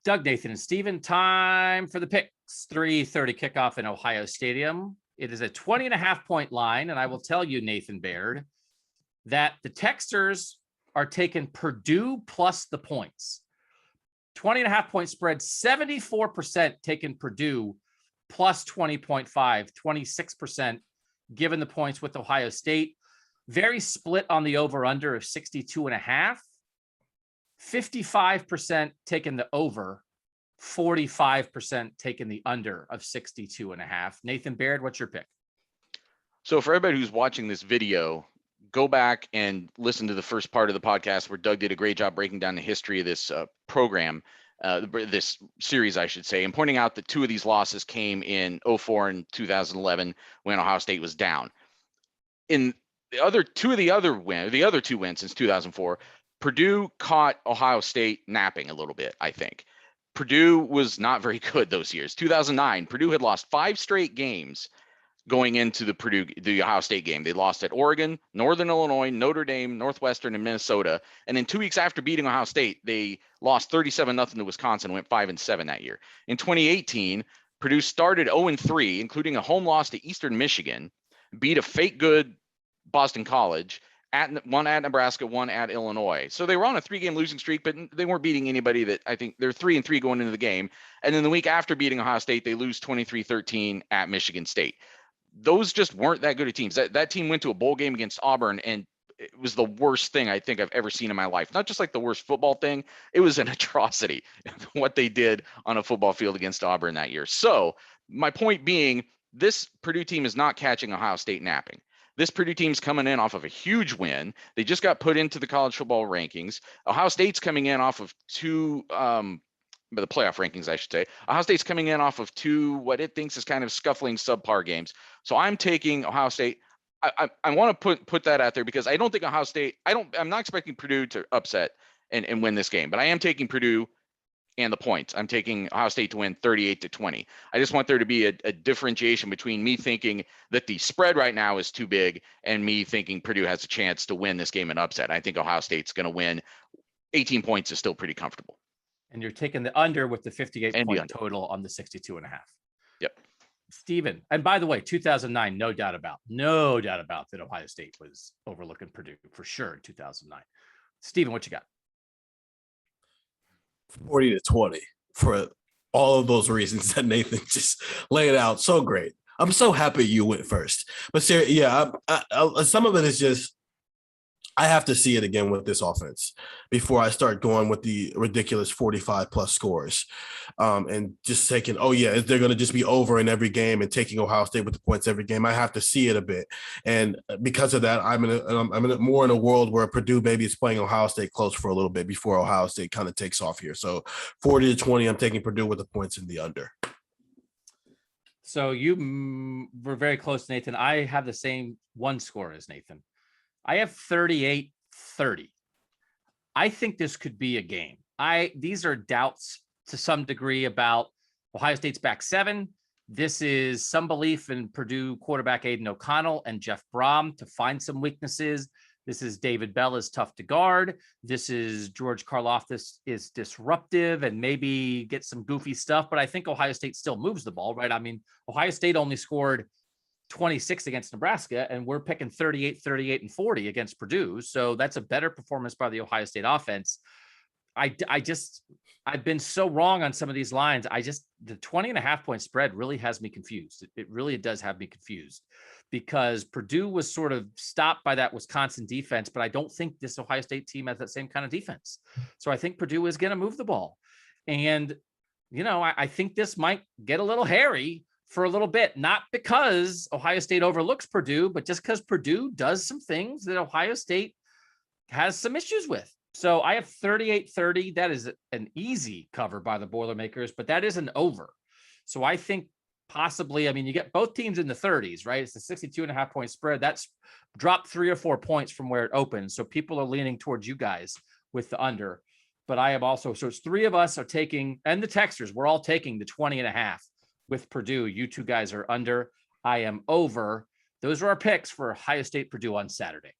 Doug, Nathan, and Steven, time for the picks. 3:30 kickoff in Ohio Stadium. It is a 20.5-point line, and I will tell you, Nathan Baird, that the Texters are taking Purdue plus the points. 20.5-point spread, 74% taking Purdue plus 20.5, 26% given the points with Ohio State. Very split on the over-under of 62.5. 55% taking the over, 45% taking the under of 62.5. Nathan Baird, what's your pick? So for everybody who's watching this video, go back and listen to the first part of the podcast where Doug did a great job breaking down the history of this program, this series, I should say, and pointing out that two of these losses came in 2004 and 2011 when Ohio State was down. In the other two wins since 2004, Purdue caught Ohio State napping a little bit, I think. Purdue was not very good those years. 2009, Purdue had lost 5 straight games going into the Ohio State game. They lost at Oregon, Northern Illinois, Notre Dame, Northwestern, and Minnesota. And then 2 weeks after beating Ohio State, they lost 37-0 to Wisconsin, went 5-7 that year. In 2018, Purdue started 0-3, including a home loss to Eastern Michigan, beat a fake good Boston College, one at Nebraska, one at Illinois. So they were on a 3-game losing streak, but they weren't beating anybody that I think they're 3-3 going into the game. And then the week after beating Ohio State, they lose 23-13 at Michigan State. Those just weren't that good of teams. That team went to a bowl game against Auburn, and it was the worst thing I think I've ever seen in my life. Not just like the worst football thing. It was an atrocity what they did on a football field against Auburn that year. So my point being, this Purdue team is not catching Ohio State napping. This Purdue team's coming in off of a huge win. They just got put into the college football rankings. Ohio State's coming in off of the playoff rankings, I should say. Ohio State's coming in off of 2, what it thinks is kind of scuffling subpar games. So I'm taking Ohio State. I want to put that out there because I don't think Ohio State, I'm not expecting Purdue to upset and win this game, but I am taking Purdue and the points. I'm taking Ohio State to win 38-20. I just want there to be a differentiation between me thinking that the spread right now is too big and me thinking Purdue has a chance to win this game and upset. I think Ohio State's going to win. 18 points is still pretty comfortable. And you're taking the under with the 58-point total on the 62.5. Yep. Steven, and by the way, 2009, no doubt about that Ohio State was overlooking Purdue for sure in 2009. Steven, what you got? 40-20 for all of those reasons that Nathan just laid out. So great. I'm so happy you went first. But seriously, yeah, some of it is just I have to see it again with this offense before I start going with the ridiculous 45-plus scores and just taking, they're going to just be over in every game and taking Ohio State with the points every game. I have to see it a bit. And because of that, I'm more in a world where Purdue maybe is playing Ohio State close for a little bit before Ohio State kind of takes off here. So 40-20, I'm taking Purdue with the points in the under. So you were very close, Nathan. I have the same one score as Nathan. I have 38-30. I think this could be a game. These are doubts to some degree about Ohio State's back 7. This is some belief in Purdue quarterback Aiden O'Connell and Jeff Brom to find some weaknesses. This is David Bell is tough to guard. This is George Karlaftis is disruptive and maybe get some goofy stuff. But I think Ohio State still moves the ball, right? I mean, Ohio State only scored 26 against Nebraska, and we're picking 38, 38, and 40 against Purdue. So that's a better performance by the Ohio State offense. I've been so wrong on some of these lines. The 20.5-point spread really has me confused. It really does have me confused because Purdue was sort of stopped by that Wisconsin defense, but I don't think this Ohio State team has that same kind of defense. So I think Purdue is going to move the ball. And, I think this might get a little hairy for a little bit, not because Ohio State overlooks Purdue, but just because Purdue does some things that Ohio State has some issues with. So I have 38-30. That is an easy cover by the Boilermakers, but that is an over. So I think possibly, you get both teams in the 30s, right? It's a 62.5-point spread. That's dropped 3 or 4 points from where it opened. So people are leaning towards you guys with the under, but I have also, so it's 3 of us are taking, and the Texters, we're all taking the 20.5 with Purdue. You 2 guys are under. I am over. Those are our picks for Ohio State Purdue on Saturday.